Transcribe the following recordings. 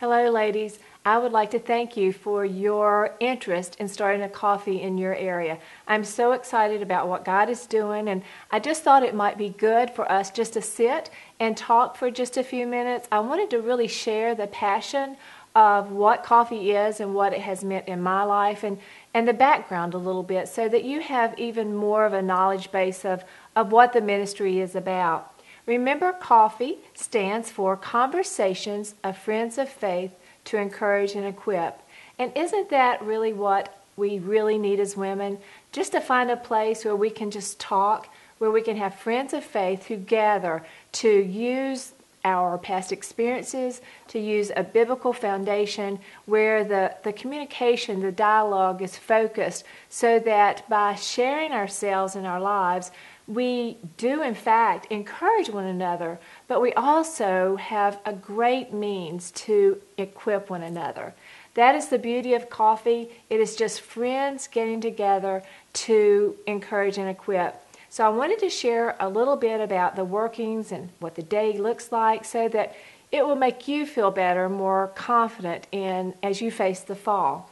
Hello, ladies. I would like to thank you for your interest in starting a coffee in your area. I'm so excited about what God is doing, and I just thought it might be good for us just to sit and talk for just a few minutes. I wanted to really share the passion of what coffee is and what it has meant in my life, and the background a little bit, so that you have even more of a knowledge base of what the ministry is about. Remember, coffee stands for Conversations of Friends of Faith to Encourage and Equip. And isn't that really what we really need as women? Just to find a place where we can just talk, where we can have friends of faith who gather to use our past experiences, to use a biblical foundation where the communication, the dialogue is focused, so that by sharing ourselves and our lives, we do, in fact, encourage one another, but we also have a great means to equip one another. That is the beauty of coffee. It is just friends getting together to encourage and equip. So I wanted to share a little bit about the workings and what the day looks like, so that it will make you feel better, more confident as you face the fall.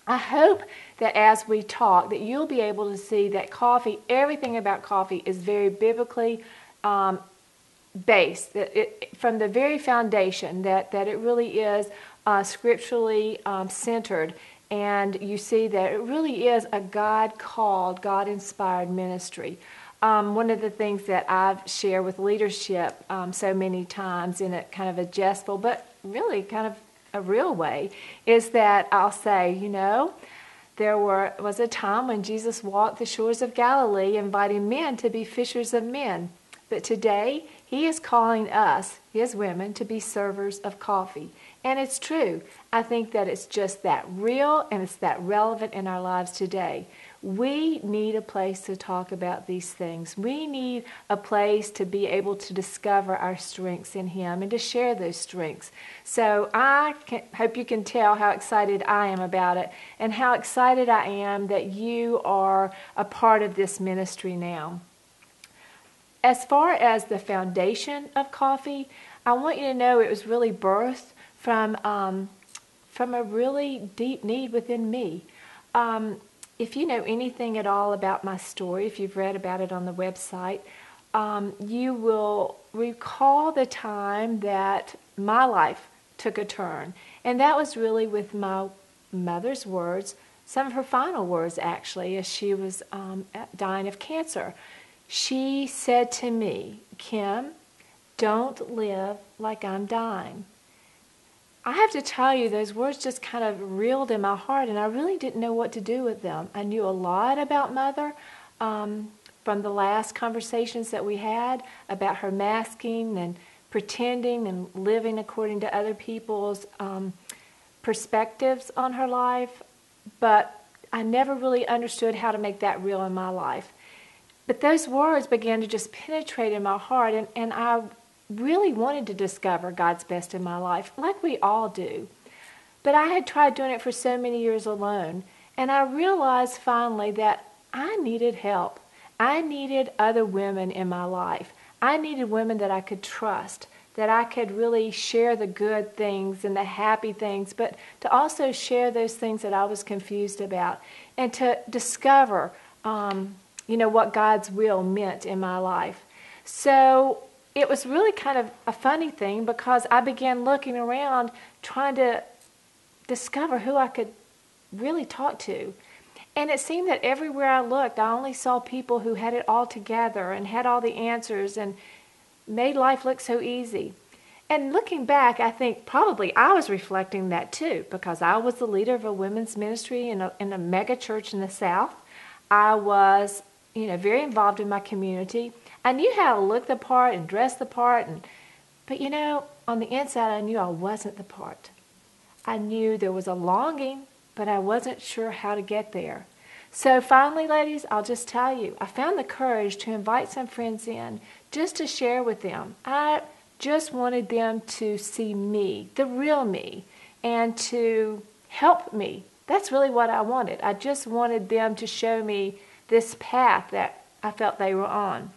I hope that as we talk, that you'll be able to see that coffee, everything about coffee is very biblically based, from the very foundation, that it really is scripturally centered. And you see that it really is a God-called, God-inspired ministry. One of the things that I've shared with leadership so many times in a kind of a jestful, but really kind of a real way, is that I'll say, there was a time when Jesus walked the shores of Galilee inviting men to be fishers of men. But today, he is calling us, his women, to be servers of coffee. And it's true. I think that it's just that real and it's that relevant in our lives today. We need a place to talk about these things. We need a place to be able to discover our strengths in him and to share those strengths. So I hope you can tell how excited I am about it, and how excited I am that you are a part of this ministry now. As far as the foundation of coffee, I want you to know it was really birthed from a really deep need within me. If you know anything at all about my story, if you've read about it on the website, you will recall the time that my life took a turn. And that was really with my mother's words, some of her final words actually, as she was dying of cancer. She said to me, "Kim, don't live like I'm dying." I have to tell you, those words just kind of reeled in my heart, and I really didn't know what to do with them. I knew a lot about Mother from the last conversations that we had about her masking and pretending and living according to other people's perspectives on her life, but I never really understood how to make that real in my life. But those words began to just penetrate in my heart, and I really wanted to discover God's best in my life, like we all do. But I had tried doing it for so many years alone, and I realized finally that I needed help. I needed other women in my life. I needed women that I could trust, that I could really share the good things and the happy things, but to also share those things that I was confused about, and to discover what God's will meant in my life. So it was really kind of a funny thing, because I began looking around trying to discover who I could really talk to. And it seemed that everywhere I looked, I only saw people who had it all together and had all the answers and made life look so easy. And looking back, I think probably I was reflecting that too, because I was the leader of a women's ministry in a mega church in the South. I was, very involved in my community. I knew how to look the part and dress the part, but on the inside, I knew I wasn't the part. I knew there was a longing, but I wasn't sure how to get there. So finally, ladies, I'll just tell you, I found the courage to invite some friends in just to share with them. I just wanted them to see me, the real me, and to help me. That's really what I wanted. I just wanted them to show me this path that I felt they were on.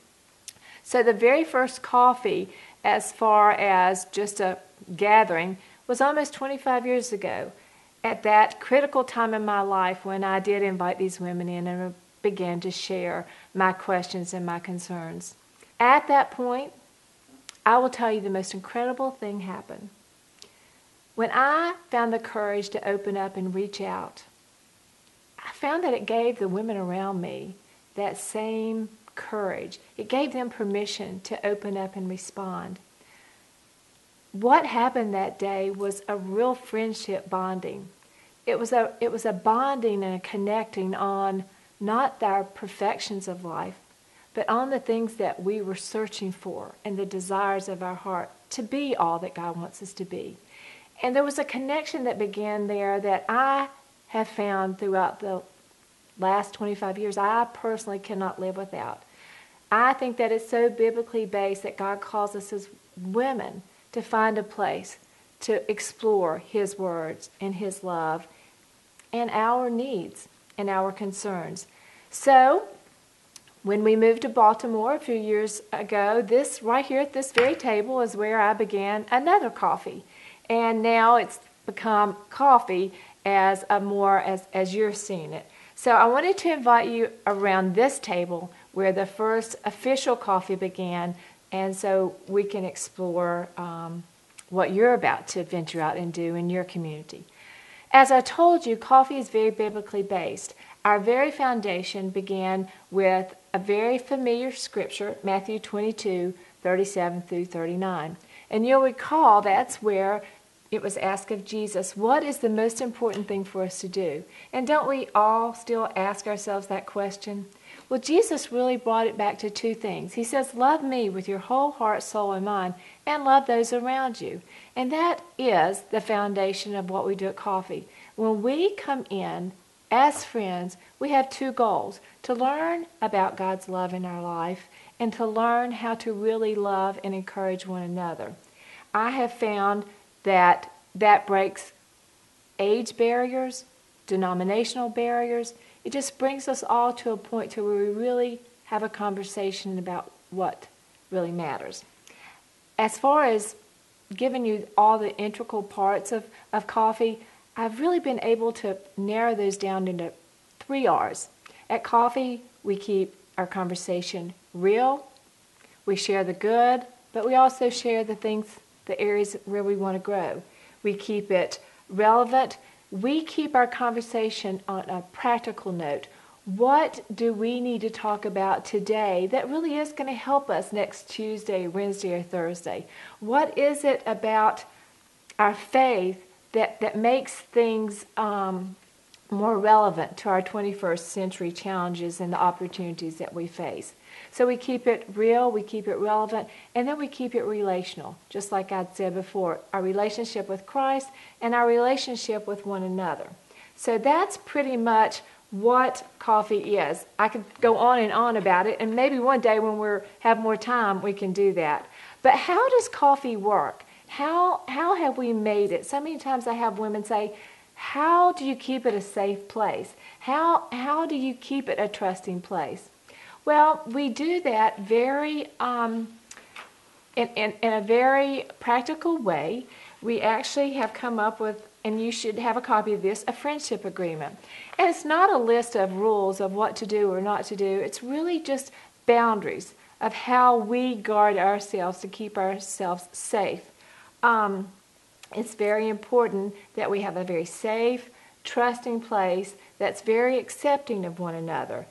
So the very first coffee, as far as just a gathering, was almost 25 years ago, at that critical time in my life when I did invite these women in and began to share my questions and my concerns. At that point, I will tell you the most incredible thing happened. When I found the courage to open up and reach out, I found that it gave the women around me that same courage. It gave them permission to open up and respond. What happened that day was a real friendship bonding. It was a bonding and a connecting on not our perfections of life, but on the things that we were searching for and the desires of our heart to be all that God wants us to be. And there was a connection that began there that I have found throughout the last 25 years I personally cannot live without. I think that it's so biblically based that God calls us as women to find a place to explore His words and His love and our needs and our concerns. So, when we moved to Baltimore a few years ago, this right here at this very table is where I began another coffee. And now it's become coffee as you're seeing it. So I wanted to invite you around this table where the first official coffee began, and so we can explore what you're about to venture out and do in your community. As I told you, coffee is very biblically based. Our very foundation began with a very familiar scripture, Matthew 22, 37 through 39. And you'll recall that's where it was asked of Jesus, what is the most important thing for us to do? And don't we all still ask ourselves that question? Well, Jesus really brought it back to two things. He says, love me with your whole heart, soul, and mind, and love those around you. And that is the foundation of what we do at Coffee. When we come in as friends, we have two goals: to learn about God's love in our life and to learn how to really love and encourage one another. I have found that breaks age barriers, denominational barriers. It just brings us all to a point to where we really have a conversation about what really matters. As far as giving you all the integral parts of coffee, I've really been able to narrow those down into 3 R's. At Coffee, we keep our conversation real, we share the good, but we also share the things, the areas where we want to grow. We keep it relevant. We keep our conversation on a practical note. What do we need to talk about today that really is going to help us next Tuesday, Wednesday, or Thursday? What is it about our faith that makes things more relevant to our 21st century challenges and the opportunities that we face? So we keep it real, we keep it relevant, and then we keep it relational, just like I said before, our relationship with Christ and our relationship with one another. So that's pretty much what coffee is. I could go on and on about it, and maybe one day when we have more time, we can do that. But how does coffee work? How have we made it? So many times I have women say, how do you keep it a safe place? How do you keep it a trusting place? Well, we do that very in a very practical way. We actually have come up with, and you should have a copy of this, a friendship agreement. And it's not a list of rules of what to do or not to do. It's really just boundaries of how we guard ourselves to keep ourselves safe. It's very important that we have a very safe, trusting place that's very accepting of one another.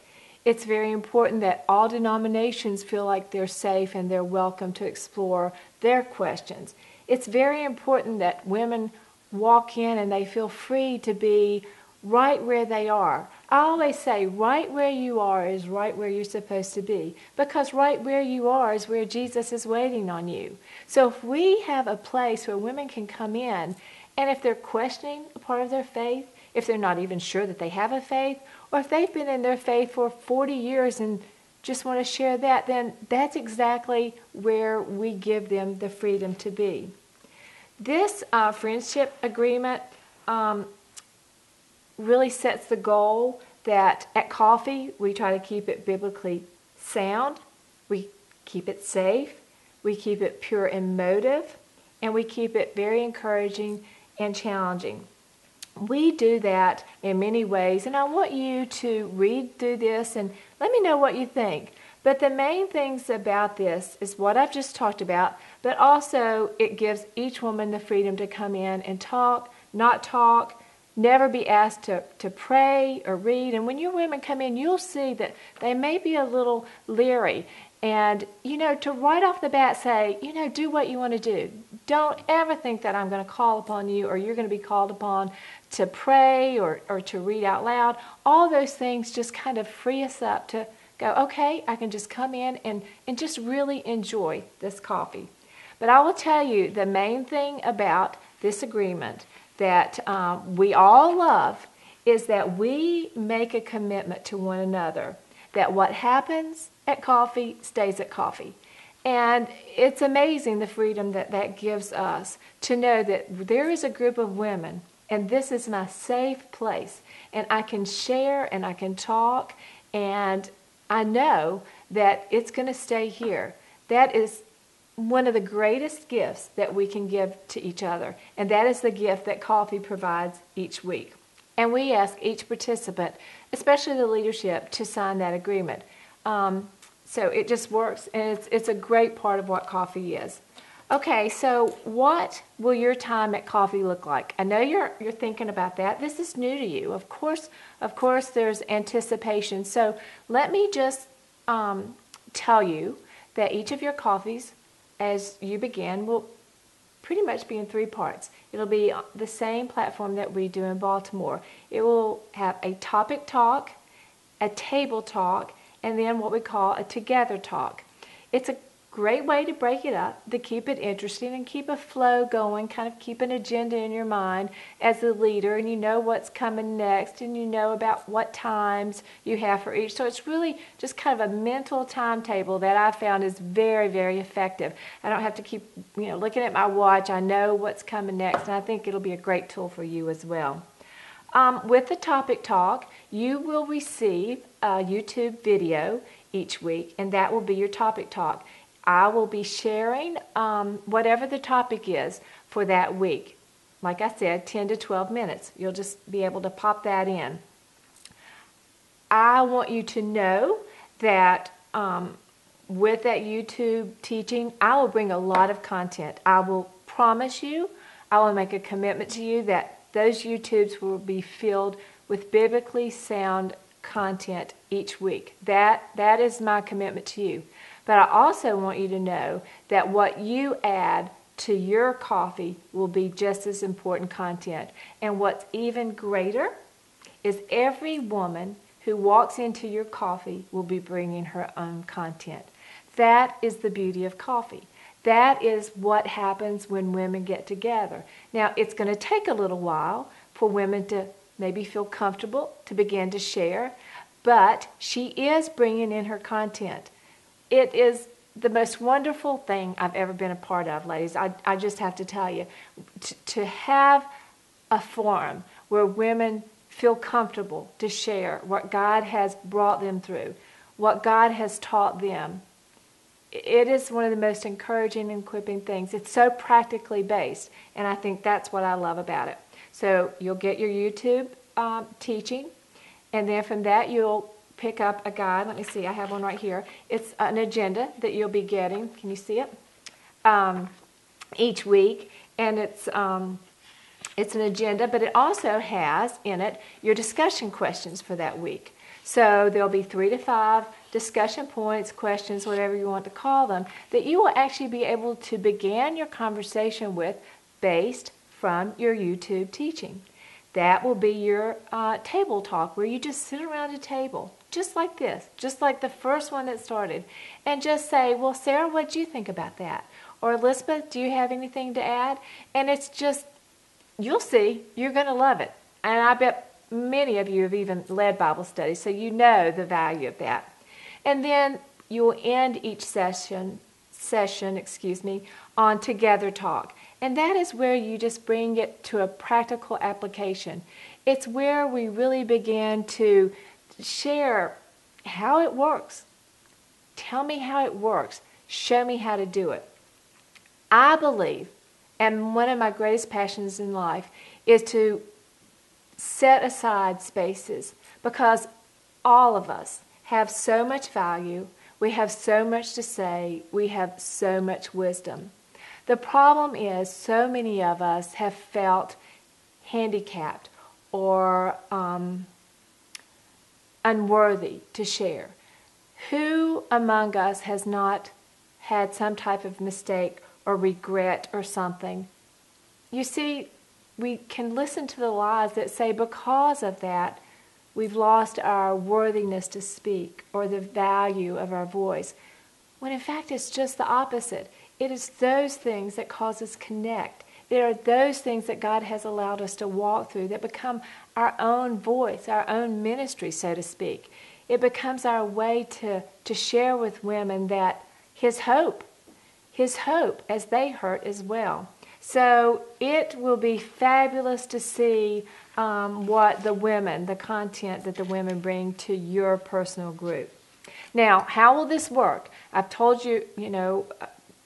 It's very important that all denominations feel like they're safe and they're welcome to explore their questions. It's very important that women walk in and they feel free to be right where they are. I always say right where you are is right where you're supposed to be, because right where you are is where Jesus is waiting on you. So if we have a place where women can come in, and if they're questioning a part of their faith, if they're not even sure that they have a faith, or if they've been in their faith for 40 years and just want to share that, then that's exactly where we give them the freedom to be. This friendship agreement really sets the goal that at Coffee we try to keep it biblically sound, we keep it safe, we keep it pure in motive, and we keep it very encouraging and challenging. We do that in many ways, and I want you to read through this and let me know what you think. But the main things about this is what I've just talked about, but also it gives each woman the freedom to come in and talk, not talk, never be asked to pray or read. And when your women come in, you'll see that they may be a little leery. And, to right off the bat say, do what you want to do. Don't ever think that I'm going to call upon you or you're going to be called upon to pray or to read out loud. All those things just kind of free us up to go, okay, I can just come in and just really enjoy this coffee. But I will tell you the main thing about this agreement that we all love is that we make a commitment to one another, that what happens at coffee stays at coffee. And it's amazing the freedom that gives us to know that there is a group of women and this is my safe place and I can share and I can talk and I know that it's going to stay here. That is one of the greatest gifts that we can give to each other, and that is the gift that coffee provides each week. And we ask each participant, especially the leadership, to sign that agreement. So it just works, and it's a great part of what coffee is. Okay, so what will your time at coffee look like? I know you're thinking about that. This is new to you. Of course, there's anticipation. So let me just tell you that each of your coffees, as you begin, will pretty much be in 3 parts. It'll be the same platform that we do in Baltimore. It will have a topic talk, a table talk, and then what we call a together talk. It's a great way to break it up, to keep it interesting and keep a flow going, kind of keep an agenda in your mind as a leader, and you know what's coming next, and you know about what times you have for each. So it's really just kind of a mental timetable that I found is very, very effective. I don't have to keep looking at my watch. I know what's coming next, and I think it'll be a great tool for you as well. With the topic talk, you will receive a YouTube video each week, and that will be your topic talk. I will be sharing whatever the topic is for that week. Like I said, 10 to 12 minutes. You'll just be able to pop that in. I want you to know that with that YouTube teaching, I will bring a lot of content. I will promise you, I will make a commitment to you that those YouTubes will be filled with biblically sound content each week. That is my commitment to you. But I also want you to know that what you add to your coffee will be just as important content. And what's even greater is every woman who walks into your coffee will be bringing her own content. That is the beauty of coffee. That is what happens when women get together. Now, it's going to take a little while for women to maybe feel comfortable to begin to share, but she is bringing in her content. It is the most wonderful thing I've ever been a part of, ladies. I just have to tell you, to have a forum where women feel comfortable to share what God has brought them through, what God has taught them. It is one of the most encouraging and equipping things. It's so practically based, and I think that's what I love about it. So you'll get your YouTube teaching, and then from that you'll pick up a guide. Let me see, I have one right here. It's an agenda that you'll be getting. Can you see it? Each week, and it's an agenda, but it also has in it your discussion questions for that week. So there'll be 3 to 5 discussion points, questions, whatever you want to call them, that you will actually be able to begin your conversation with based from your YouTube teaching. That will be your table talk, where you just sit around a table, just like this, just like the first one that started, and just say, well, Sarah, what do you think about that? Or Elizabeth, do you have anything to add? And it's just, you'll see, you're going to love it. And I bet many of you have even led Bible studies, so you know the value of that. And then you'll end each session, on Together Talk. And that is where you just bring it to a practical application. It's where we really begin to share how it works. Tell me how it works. Show me how to do it. I believe and one of my greatest passions in life is to set aside spaces, because all of us have so much value, we have so much to say, we have so much wisdom. The problem is so many of us have felt handicapped or unworthy to share. Who among us has not had some type of mistake or regret or something? You see, we can listen to the lies that say because of that, we've lost our worthiness to speak or the value of our voice, when in fact it's just the opposite. It is those things that cause us connect. There are those things that God has allowed us to walk through that become our own voice, our own ministry, so to speak. It becomes our way to share with women that His hope as they hurt as well. So it will be fabulous to see what the content that the women bring to your personal group. Now, how will this work? I've told you,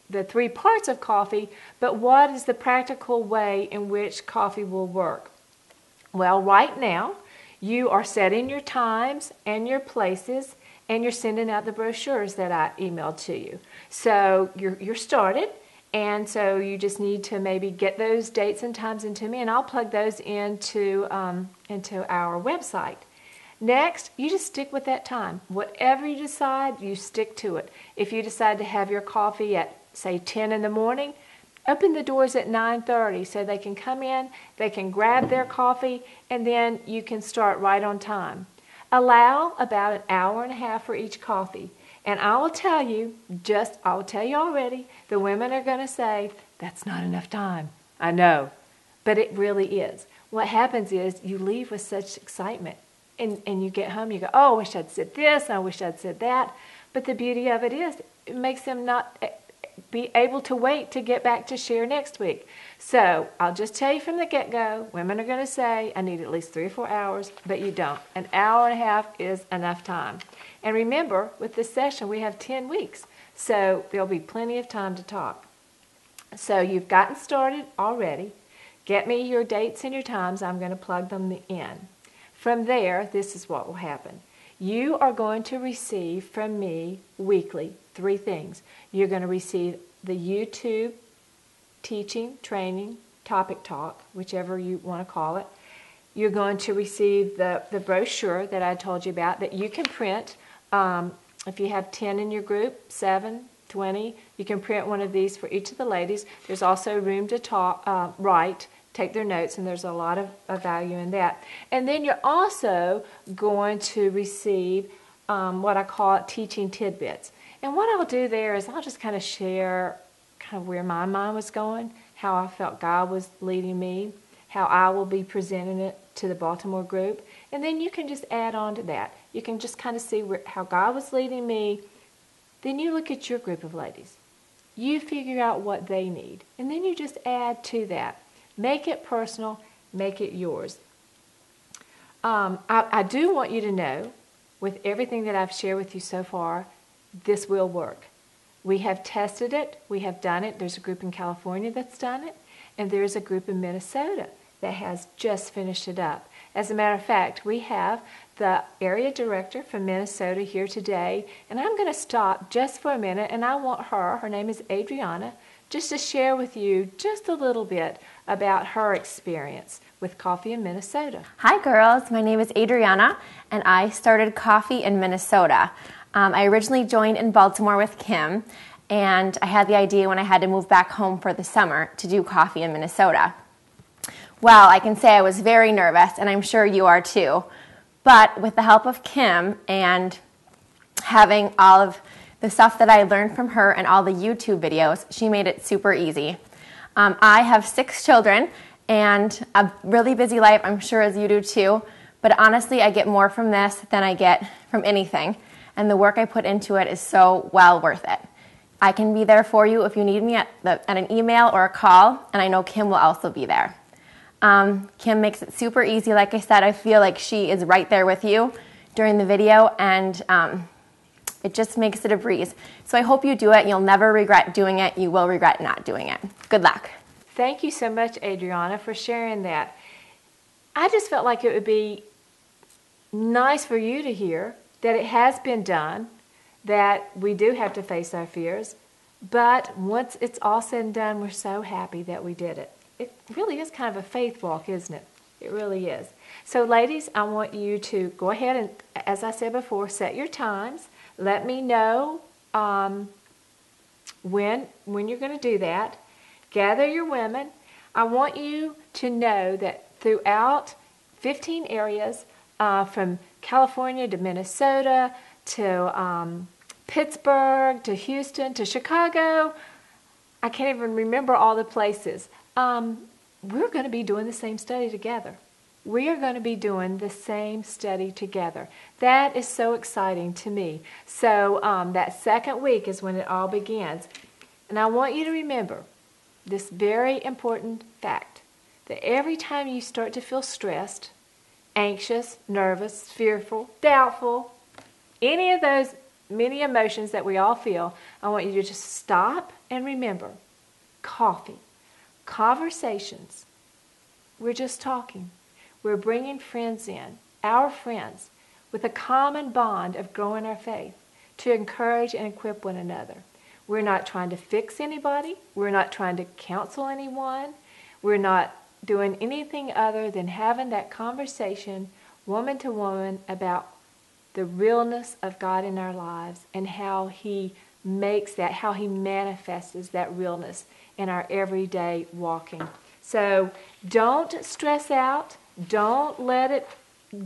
the 3 parts of coffee, but what is the practical way in which coffee will work? Well, right now, you are setting your times and your places, and you're sending out the brochures that I emailed to you. So you're started, and so you just need to maybe get those dates and times into me, and I'll plug those into our website. Next, you just stick with that time. Whatever you decide, you stick to it. If you decide to have your coffee at, say, 10 in the morning, open the doors at 9:30 so they can come in, they can grab their coffee, and then you can start right on time. Allow about an hour and a half for each coffee. And I will tell you already, the women are going to say, that's not enough time. I know, but it really is. What happens is you leave with such excitement. And you get home, you go, oh, I wish I'd said this, I wish I'd said that. But the beauty of it is, it makes them not be able to wait to get back to share next week. So I'll just tell you from the get-go, women are going to say, I need at least 3 or 4 hours, but you don't. An hour and a half is enough time. And remember, with this session, we have 10 weeks. So there'll be plenty of time to talk. So you've gotten started already. Get me your dates and your times. I'm going to plug them in. From there, this is what will happen. You are going to receive from me weekly 3 things. You're going to receive the YouTube teaching, training, topic talk, whichever you want to call it. You're going to receive the brochure that I told you about that you can print. If you have 10 in your group, 7, 20, you can print one of these for each of the ladies. There's also room to write, take their notes, and there's a lot of value in that. And then you're also going to receive what I call teaching tidbits. And what I'll do there is I'll just kind of share kind of where my mind was going, how I felt God was leading me, how I will be presenting it to the Baltimore group. And then you can just add on to that. You can just kind of see how God was leading me. Then you look at your group of ladies. You figure out what they need. And then you just add to that. Make it personal. Make it yours. I do want you to know, with everything that I've shared with you so far, this will work. We have tested it. We have done it. There's a group in California that's done it. And there's a group in Minnesota that has just finished it up. As a matter of fact, we have the area director from Minnesota here today. And I'm going to stop just for a minute. And I want her name is Adriana, just to share with you just a little bit about her experience with coffee in Minnesota. Hi girls, my name is Adriana and I started coffee in Minnesota. I originally joined in Baltimore with Kim, and I had the idea when I had to move back home for the summer to do coffee in Minnesota. Well, I can say I was very nervous, and I'm sure you are too, but with the help of Kim and having all of the stuff that I learned from her and all the YouTube videos, she made it super easy. I have 6 children and a really busy life, I'm sure as you do too, but honestly I get more from this than I get from anything, and the work I put into it is so well worth it. I can be there for you if you need me at an email or a call, and I know Kim will also be there. Kim makes it super easy. Like I said, I feel like she is right there with you during the video, and it just makes it a breeze. So I hope you do it. You'll never regret doing it. You will regret not doing it. Good luck. Thank you so much, Adriana, for sharing that. I just felt like it would be nice for you to hear that it has been done, that we do have to face our fears, but once it's all said and done, we're so happy that we did it. It really is kind of a faith walk, isn't it? It really is. So ladies, I want you to go ahead and, as I said before, set your times. Let me know when you're going to do that. Gather your women. I want you to know that throughout 15 areas, from California to Minnesota to Pittsburgh to Houston to Chicago, I can't even remember all the places. We're going to be doing the same study together. We are going to be doing the same study together. That is so exciting to me. So that second week is when it all begins. And I want you to remember this very important fact, that every time you start to feel stressed, anxious, nervous, fearful, doubtful, any of those many emotions that we all feel, I want you to just stop and remember, coffee, conversations. We're just talking. We're bringing friends in, our friends, with a common bond of growing our faith to encourage and equip one another. We're not trying to fix anybody. We're not trying to counsel anyone. We're not doing anything other than having that conversation, woman to woman, about the realness of God in our lives and how He makes that, how He manifests that realness in our everyday walking. So don't stress out. Don't let it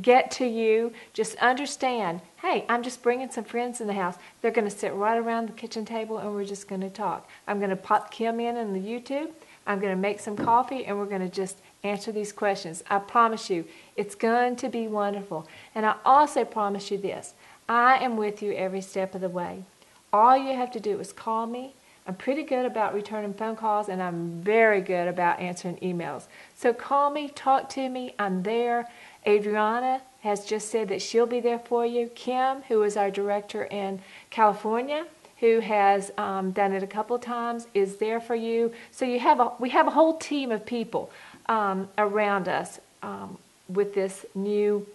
get to you. Just understand, hey, I'm just bringing some friends in the house. They're going to sit right around the kitchen table and we're just going to talk. I'm going to pop Kim in the YouTube. I'm going to make some coffee and we're going to just answer these questions. I promise you, it's going to be wonderful. And I also promise you this, I am with you every step of the way. All you have to do is call me. I'm pretty good about returning phone calls and I'm very good about answering emails. So call me, talk to me, I'm there. Adriana has just said that she'll be there for you. Kim, who is our director in California, who has done it a couple of times, is there for you. So we have a whole team of people around us with this new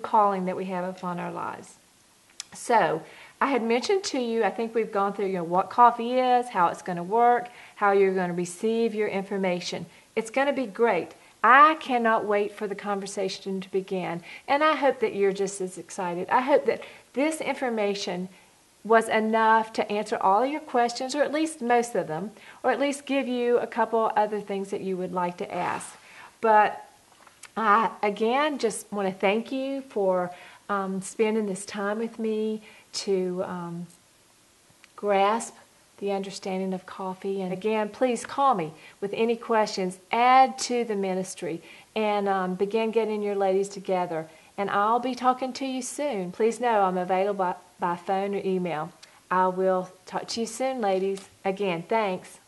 calling that we have upon our lives. So I had mentioned to you, I think we've gone through what coffee is, how it's going to work, how you're going to receive your information. It's going to be great. I cannot wait for the conversation to begin, and I hope that you're just as excited. I hope that this information was enough to answer all of your questions, or at least most of them, or at least give you a couple other things that you would like to ask. But I, again, just want to thank you for spending this time with me to grasp the understanding of coffee. And again, please call me with any questions. Add to the ministry and begin getting your ladies together. And I'll be talking to you soon. Please know I'm available by phone or email. I will talk to you soon, ladies. Again, thanks.